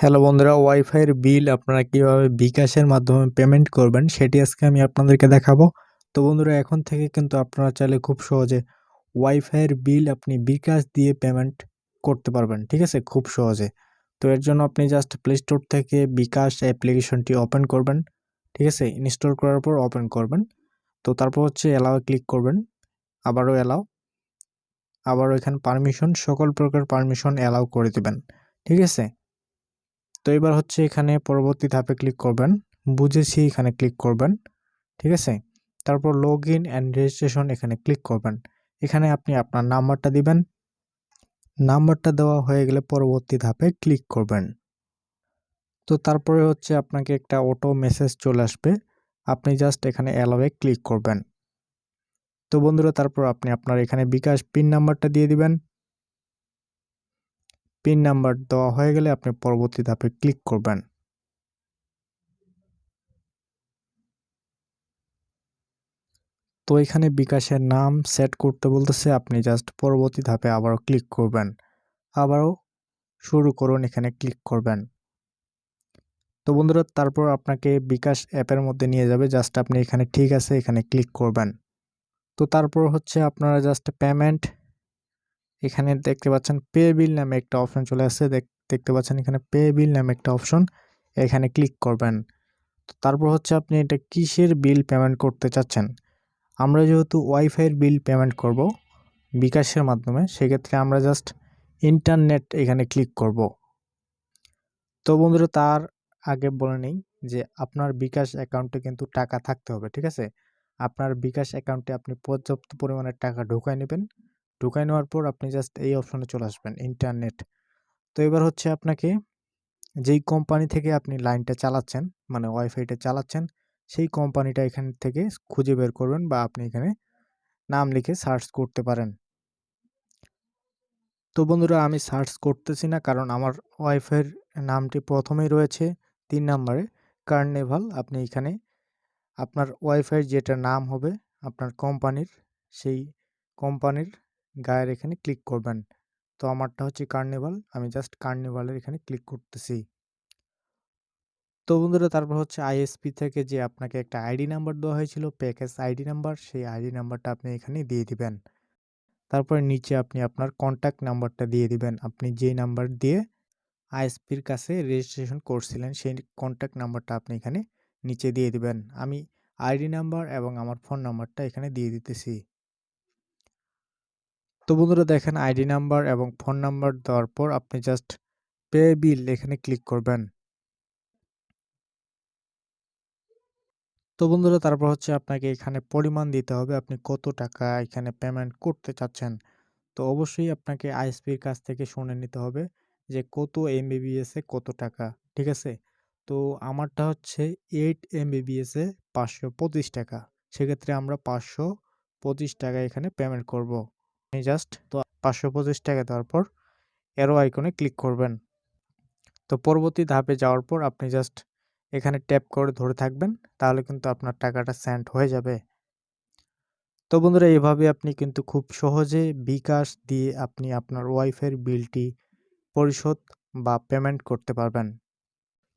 Hello বন্ধুরা, ওয়াইফাইয়ের বিল আপনারা কিভাবে বিকাশের মাধ্যমে পেমেন্ট করবেন সেটি আজকে আমি আপনাদেরকে দেখাবো। তো বন্ধুরা, এখন থেকে কিন্তু আপনারা চাইলে খুব সহজে ওয়াইফাইয়ের বিল আপনি বিকাশ দিয়ে পেমেন্ট করতে পারবেন, ঠিক আছে, খুব সহজে। তো এর জন্য আপনি জাস্ট প্লে স্টোর থেকে বিকাশ অ্যাপ্লিকেশনটি ওপেন করবেন, ঠিক আছে, ইনস্টল করার পর ওপেন করবেন। তো তারপর হচ্ছে অ্যালাও ক্লিক করবেন, আবারও অ্যালাও, আবারও এখানে পারমিশন, সকল প্রকার পারমিশন অ্যালাও করে দেবেন, ঠিক আছে। তো এবার হচ্ছে এখানে পরবর্তী ধাপে ক্লিক করবেন, বুঝেছি এখানে ক্লিক করবেন, ঠিক আছে। তারপর লগ ইন অ্যান্ড রেজিস্ট্রেশন এখানে ক্লিক করবেন। এখানে আপনি আপনার নাম্বারটা দিবেন, নাম্বারটা দেওয়া হয়ে গেলে পরবর্তী ধাপে ক্লিক করবেন। তো তারপরে হচ্ছে আপনাকে একটা অটো মেসেজ চলে আসবে, আপনি জাস্ট এখানে অ্যালাওয়ে ক্লিক করবেন। তো বন্ধুরা, তারপর আপনি আপনার এখানে বিকাশ পিন নাম্বারটা দিয়ে দিবেন। পিন নাম্বার দেওয়া হয়ে গেলে আপনি পরবর্তী ধাপে ক্লিক করবেন। তো এখানে বিকাশের নাম সেট করতে বলতেছে, আপনি জাস্ট পরবর্তী ধাপে আবারও ক্লিক করবেন, আবারও শুরু করুন, এখানে ক্লিক করবেন। তো বন্ধুরা, তারপর আপনাকে বিকাশ অ্যাপের মধ্যে নিয়ে যাবে, জাস্ট আপনি এখানে ঠিক আছে এখানে ক্লিক করবেন। তো তারপর হচ্ছে আপনারা জাস্ট পেমেন্ট, এখানে দেখতে পাচ্ছেন পে বিল নামে একটা অপশন চলে আসছে, দেখতে পাচ্ছেন এখানে পে বিল নামে একটা অপশন, এখানে ক্লিক করবেন। তো তারপর হচ্ছে আপনি এটা কিসের বিল পেমেন্ট করতে চাচ্ছেন। আমরা যেহেতু ওয়াইফাইয়ের বিল পেমেন্ট করব বিকাশের মাধ্যমে, সেক্ষেত্রে আমরা জাস্ট ইন্টারনেট এখানে ক্লিক করব। তো বন্ধুরা, তার আগে বলে নেই যে আপনার বিকাশ অ্যাকাউন্টে কিন্তু টাকা থাকতে হবে, ঠিক আছে। আপনার বিকাশ অ্যাকাউন্টে আপনি পর্যাপ্ত পরিমাণের টাকা ঢুকাই নেবেন, ঢুকাই নেওয়ার পর আপনি জাস্ট এই অপশনে চলে আসবেন, ইন্টারনেট। তো এবার হচ্ছে আপনাকে যেই কোম্পানি থেকে আপনি লাইনটা চালাচ্ছেন, মানে ওয়াইফাইটা চালাচ্ছেন, সেই কোম্পানিটা এখান থেকে খুঁজে বের করবেন, বা আপনি এখানে নাম লিখে সার্চ করতে পারেন। তো বন্ধুরা, আমি সার্চ করতেছি না, কারণ আমার ওয়াইফাইয়ের নামটি প্রথমেই রয়েছে ৩ নাম্বারে, কার্নিভাল। আপনি এখানে আপনার ওয়াইফাইয়ের যেটা নাম হবে আপনার কোম্পানির, সেই কোম্পানির গায়ের এখানে ক্লিক করবেন। তো আমারটা হচ্ছে কার্নিভাল, আমি জাস্ট কার্নিভালের এখানে ক্লিক করতেছি। তো বন্ধুরা, তারপর হচ্ছে আইএসপি থেকে যে আপনাকে একটা আইডি নাম্বার দেওয়া হয়েছিল, প্যাকেজ আইডি নাম্বার, সেই আইডি নাম্বারটা আপনি এখানে দিয়ে দিবেন। তারপরে নিচে আপনি আপনার কন্ট্যাক্ট নাম্বারটা দিয়ে দিবেন, আপনি যেই নাম্বার দিয়ে আইএসপির কাছে রেজিস্ট্রেশন করছিলেন সেই কন্ট্যাক্ট নাম্বারটা আপনি এখানে নিচে দিয়ে দিবেন। আমি আইডি নাম্বার এবং আমার ফোন নাম্বারটা এখানে দিয়ে দিতেছি। তো বন্ধুরা দেখেন, আইডি নাম্বার এবং ফোন নাম্বার দেওয়ার পর আপনি জাস্ট পে বিল এখানে ক্লিক করবেন। তো বন্ধুরা, তারপর হচ্ছে আপনাকে এখানে পরিমাণ দিতে হবে, আপনি কত টাকা এখানে পেমেন্ট করতে চাচ্ছেন। তো অবশ্যই আপনাকে আইএসপির কাছ থেকে শুনে নিতে হবে যে কত এমবিবিএস এ কত টাকা, ঠিক আছে। তো আমারটা হচ্ছে 8 এমবিবিএস এ 525 টাকা, সেক্ষেত্রে আমরা 525 টাকা এখানে পেমেন্ট করব। আপনি জাস্ট তো 525 টাকা দেওয়ার পর অ্যারো আইকনে ক্লিক করবেন। তো পরবর্তী ধাপে যাওয়ার পর আপনি জাস্ট এখানে ট্যাপ করে ধরে থাকবেন, তাহলে কিন্তু আপনার টাকাটা সেন্ড হয়ে যাবে। তো বন্ধুরা, এভাবে আপনি কিন্তু খুব সহজে বিকাশ দিয়ে আপনি আপনার ওয়াইফাইয়ের বিলটি পরিশোধ বা পেমেন্ট করতে পারবেন।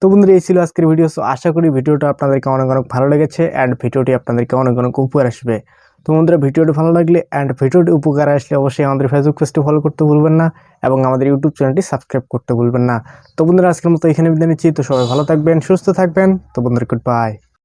তো বন্ধুরা, এই ছিল আজকের ভিডিও। সো আশা করি ভিডিওটা আপনাদেরকে অনেক অনেক ভালো লেগেছে অ্যান্ড ভিডিওটি আপনাদেরকে অনেক অনেক উপকার আসবে। তো বন্ধুরা, ভিডিওটি ভালো লাগলে অ্যান্ড ভিডিওটি উপকার আসলে অবশ্যই আমাদের ফেসবুক পেজটি ফলো করতে ভুলবেন না এবং আমাদের ইউটিউব চ্যানেলটি সাবস্ক্রাইব করতে ভুলবেন না। তো বন্ধুরা, আজকের মতো এখানে বিদায় নিচ্ছি। তো সবাই ভালো থাকবেন, সুস্থ থাকবেন। তো বন্ধুরা, গুড বাই।